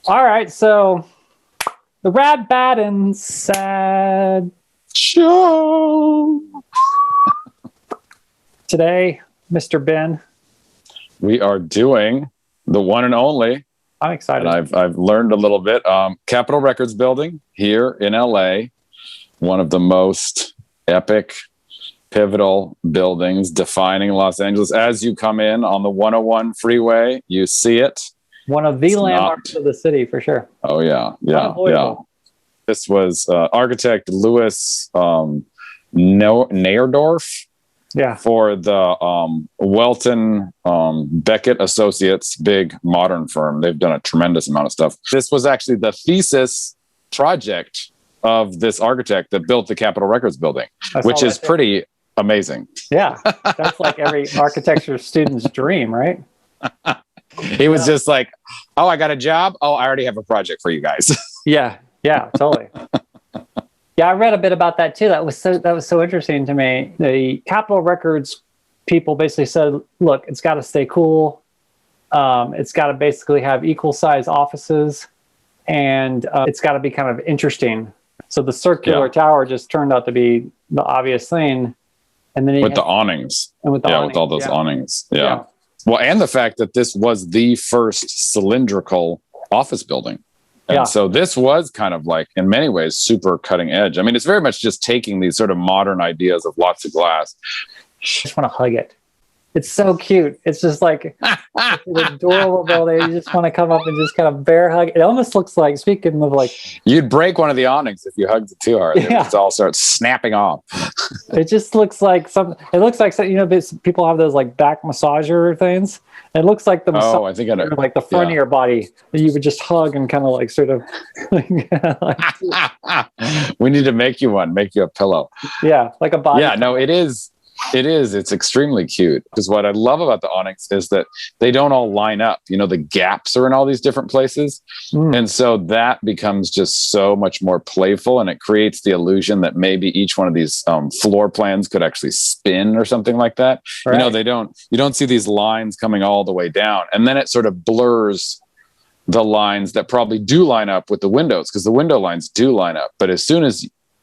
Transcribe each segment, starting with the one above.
All right, so the Rad, Bad, and Sad Show. Today, Mr. Ben. We are doing the one and only. I'm excited. And I've learned a little bit. Capitol Records Building here in LA, one of the most epic, pivotal buildings defining Los Angeles. As you come in on the 101 freeway, you see it. One of the landmarks of the city, for sure. Oh, yeah. This was architect Louis Nayerdorf. Yeah. For the Welton Beckett Associates, big modern firm. They've done a tremendous amount of stuff. This was actually the thesis project of this architect that built the Capitol Records Building, which is pretty amazing. Yeah. That's like every architecture student's dream, right? He was just like, oh, I got a job. Oh, I already have a project for you guys. Yeah, totally. Yeah, I read a bit about that too. That was so interesting to me. The Capitol Records people basically said, look, it's got to stay cool. It's got to basically have equal size offices, and it's got to be kind of interesting. So the circular tower just turned out to be the obvious thing. And then with the awnings. And with the awnings, with all those awnings. Yeah. Well, and the fact that this was the first cylindrical office building. And so this was kind of like, in many ways, super cutting edge. I mean, it's very much just taking these sort of modern ideas of lots of glass. I just want to hug it. It's so cute. It's just like it's an adorable building. You just want to come up and just kind of bear hug. It almost looks like, speaking of like... You'd break one of the awnings if you hugged it too hard. It would all start snapping off. It just looks like people have those like back massager things. It looks like the I think I know. Like the front of your body that you would just hug and kind of like sort of. We need to make you a pillow. Yeah, like a body. Yeah, no, it is. It's extremely cute, because what I love about the awnings is that they don't all line up. You know, the gaps are in all these different places. And so that becomes just so much more playful, and it creates the illusion that maybe each one of these floor plans could actually spin or something like that. Right. You know, you don't see these lines coming all the way down, and then it sort of blurs the lines that probably do line up with the windows, because the window lines do line up.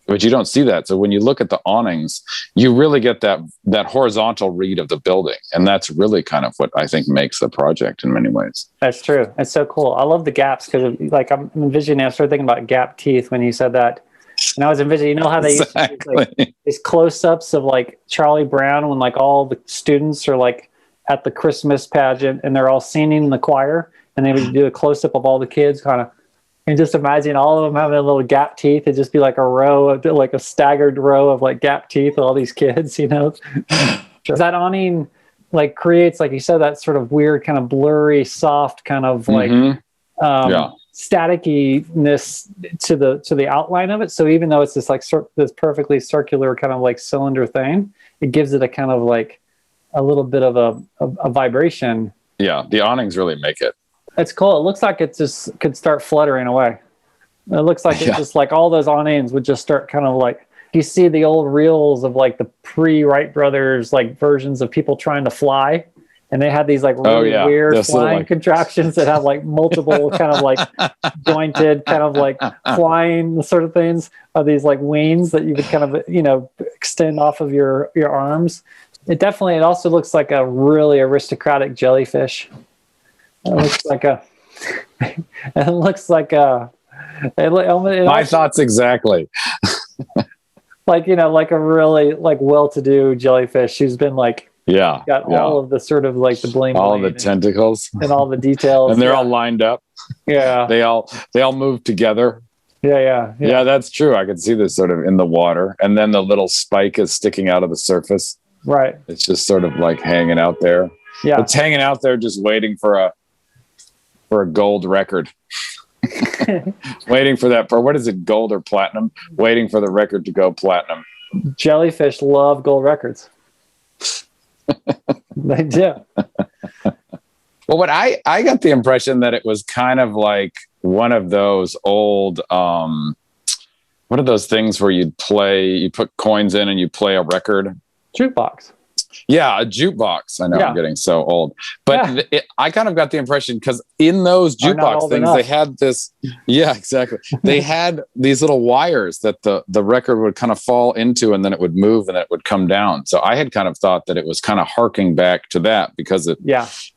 But you don't see that. So when you look at the awnings, you really get that horizontal read of the building. And that's really kind of what I think makes the project in many ways. That's true. It's so cool. I love the gaps, because like I'm envisioning, I started thinking about gap teeth when you said that. And I was envisioning, you know how they used to use like these close-ups of like Charlie Brown when like all the students are like at the Christmas pageant and they're all singing in the choir, and they would do a close-up of all the kids kind of. And just imagine all of them having a little gap teeth. It'd just be like like a staggered row of like gap teeth, all these kids, you know. That awning like creates, like you said, that sort of weird kind of blurry, soft kind of like staticky-ness to the outline of it. So even though it's this like this perfectly circular kind of like cylinder thing, it gives it a kind of like a little bit of a vibration. Yeah, the awnings really make it. It's cool. It looks like it just could start fluttering away. It looks like it's just like all those awnings would just start kind of like, you see the old reels of like the pre-Wright brothers like versions of people trying to fly, and they had these like really weird flying contraptions that have like multiple kind of like jointed kind of like flying sort of things, of these like wings that you would kind of, you know, extend off of your arms. It also looks like a really aristocratic jellyfish. It looks like my thoughts exactly. Like, you know, like a really like well-to-do jellyfish who's been like got all of the sort of like the bling, all the tentacles and all the details, and they're all lined up. Yeah, they all move together. Yeah, that's true. I could see this sort of in the water, and then the little spike is sticking out of the surface. Right. It's just sort of like hanging out there. Yeah, it's hanging out there, just waiting for a gold record. Waiting for that. What is it, gold or platinum? Waiting for the record to go platinum. Jellyfish love gold records. They do. Well, what I got the impression that it was kind of like one of those old, what are those things where you put coins in and you play a record? Jukebox. Yeah, a jukebox. I know I'm getting so old, but I kind of got the impression because in those jukebox things, they had this. Yeah, exactly. They had these little wires that the record would kind of fall into, and then it would move, and then it would come down. So I had kind of thought that it was kind of harking back to that because it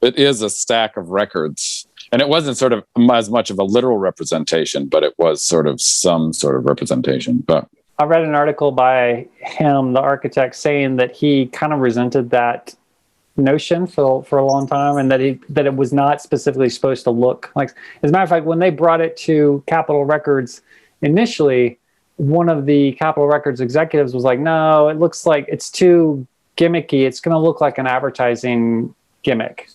is a stack of records. And it wasn't sort of as much of a literal representation, but it was sort of some sort of representation. But I read an article by him, the architect, saying that he kind of resented that notion for a long time, and that it was not specifically supposed to look like. As a matter of fact, when they brought it to Capitol Records initially, one of the Capitol Records executives was like, "No, it looks like it's too gimmicky. It's going to look like an advertising gimmick."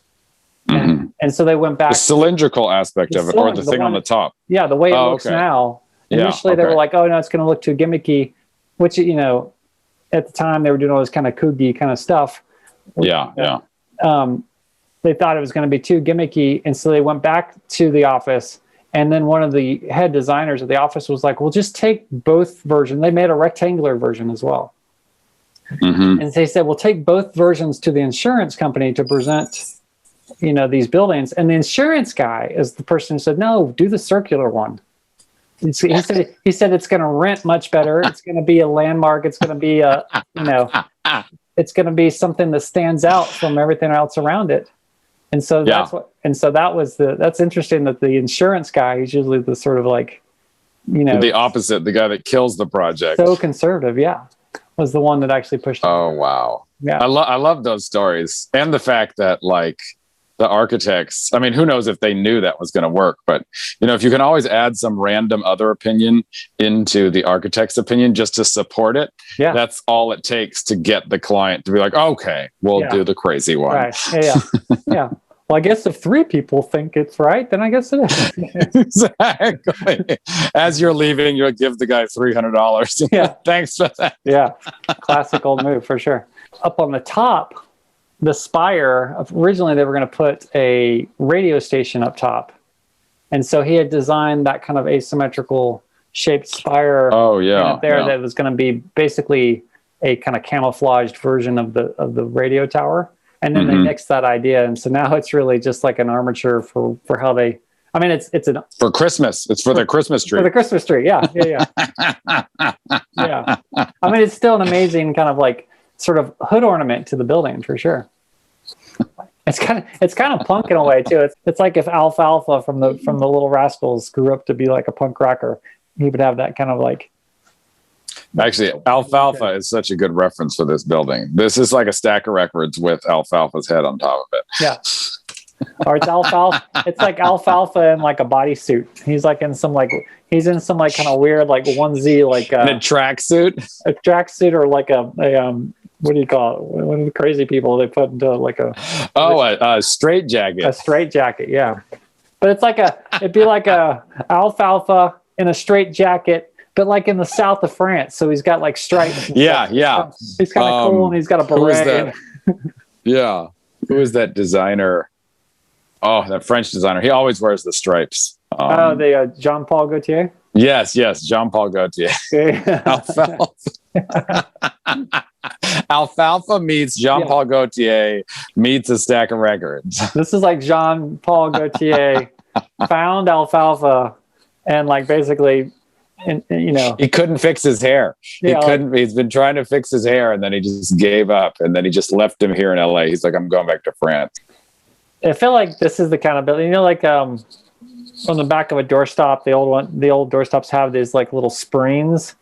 And so they went back. The cylindrical aspect of it, or the thing on the top. Yeah, the way it looks now. Initially, they were like, "Oh no, it's going to look too gimmicky," which at the time they were doing all this kind of kooky kind of stuff. They thought it was going to be too gimmicky, and so they went back to the office. And then one of the head designers at the office was like, "Well, just take both versions." They made a rectangular version as well, and they said, "We'll take both versions to the insurance company to present." These buildings, and the insurance guy is the person who said, "No, do the circular one." He said it's going to rent much better. It's going to be a landmark. It's going to be it's going to be something that stands out from everything else around it. And so that's interesting that the insurance guy, he's usually the sort of like, the opposite, the guy that kills the project. So conservative, was the one that actually pushed it. Oh, wow. Yeah. I love those stories. And the fact that the architects, I mean, who knows if they knew that was going to work, but if you can always add some random other opinion into the architect's opinion just to support it, that's all it takes to get the client to be like, okay, we'll do the crazy one. Right. Yeah. Well, I guess if 3 people think it's right, then I guess it is. Exactly. As you're leaving, you'll give the guy $300. Yeah. Thanks for that. Yeah. Classic old move for sure. Up on the top, the spire, originally they were going to put a radio station up top. And so he had designed that kind of asymmetrical shaped spire up there that was going to be basically a kind of camouflaged version of the radio tower. And then they nixed that idea. And so now it's really just like an armature for how they, I mean, it's for Christmas. It's for their Christmas tree. For the Christmas tree. Yeah. Yeah. I mean, it's still an amazing kind of like sort of hood ornament to the building for sure. It's kind of punk in a way too. It's like if Alfalfa from the Little Rascals grew up to be like a punk rocker, he would have that kind of like. Actually, Alfalfa is such a good reference for this building. This is like a stack of records with Alfalfa's head on top of it. Yeah. Or it's Alfalfa. It's like Alfalfa in like a bodysuit. He's in some kind of weird like onesie, like in a tracksuit. A tracksuit, or like a what do you call it? One of the crazy people they put into like a straight jacket. A straight jacket, yeah. But it'd be like a Alfalfa in a straight jacket, but like in the south of France. So he's got like stripes. Yeah. He's kind of cool, and he's got a beret. Yeah. Who is that designer? Oh, that French designer. He always wears the stripes. The Jean-Paul Gaultier? Yes, Jean-Paul Gaultier. Alfalfa meets Jean-Paul Gaultier meets a stack of records. This is like Jean-Paul Gaultier found Alfalfa and like basically, he couldn't fix his hair. He's been trying to fix his hair, and then he just gave up, and then he just left him here in LA. He's like, I'm going back to France. I feel like this is the kind of building, like on the back of a doorstop, the old doorstops have these like little springs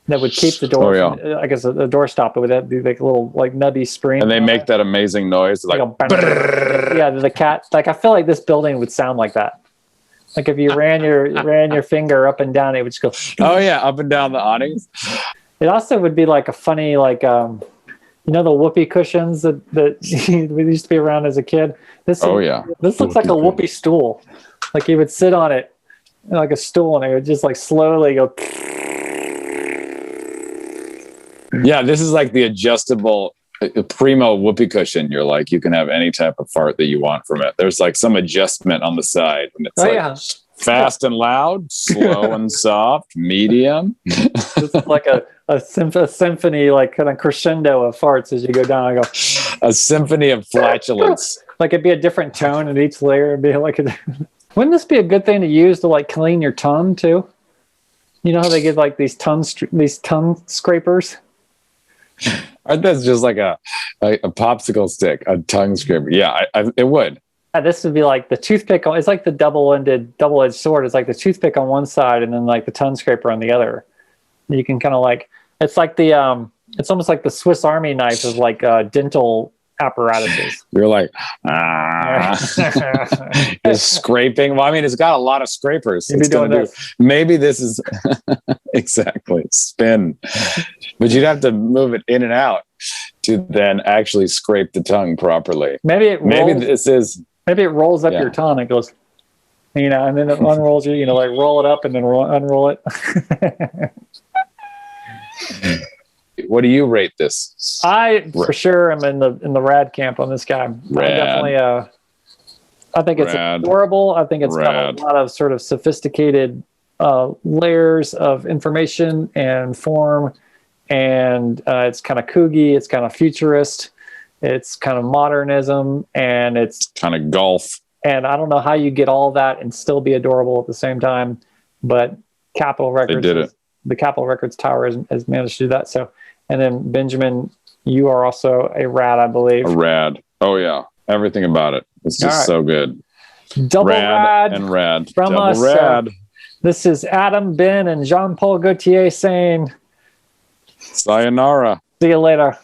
that would keep the door. I guess a doorstop, it would have like little like nubby spring. And they make that amazing noise. Like the cat. Like I feel like this building would sound like that. Like if you ran your finger up and down, it would just go. Oh yeah, up and down the awnings. It also would be like a funny like the whoopee cushions that we used to be around as a kid. This looks like a whoopee stool. Like you would sit on it like a stool, and it would just like slowly go. Yeah, this is like the adjustable primo whoopee cushion. You're like, you can have any type of fart that you want from it. There's like some adjustment on the side, and it's fast and loud, slow and soft, medium. This is like a symphony, like kind of crescendo of farts as you go down. I go. A symphony of flatulence. Like it'd be a different tone in each layer. It'd be like wouldn't this be a good thing to use to like clean your tongue too? You know how they give like these tongue scrapers? Aren't that just like a popsicle stick, a tongue scraper? Yeah, it would. Yeah, this would be like the toothpick. It's like the double-edged sword. It's like the toothpick on one side and then like the tongue scraper on the other. You can kind of like, it's like it's almost like the Swiss Army knife of like dental apparatuses. You're like, just scraping. Well, I mean, it's got a lot of scrapers. Maybe this is exactly spin, but you'd have to move it in and out to then actually scrape the tongue properly. Maybe it rolls up Yeah. your tongue. It goes, and then it unrolls you. Like roll it up and then unroll it. What do you rate this? I for sure am in the rad camp on this guy. Definitely. I think it's adorable. I think it's got a lot of sort of sophisticated layers of information and form, and it's kind of kooky. It's kind of futurist. It's kind of modernism, and it's kind of golf. And I don't know how you get all that and still be adorable at the same time, but Capitol Records did it. The Capitol Records Tower has managed to do that. So, and then Benjamin, you are also a rad, I believe. A rad. Oh yeah, everything about it. It's just so good. Double rad and rad from Double us. Rad. This is Adam, Ben, and Jean-Paul Gaultier saying, sayonara. See you later.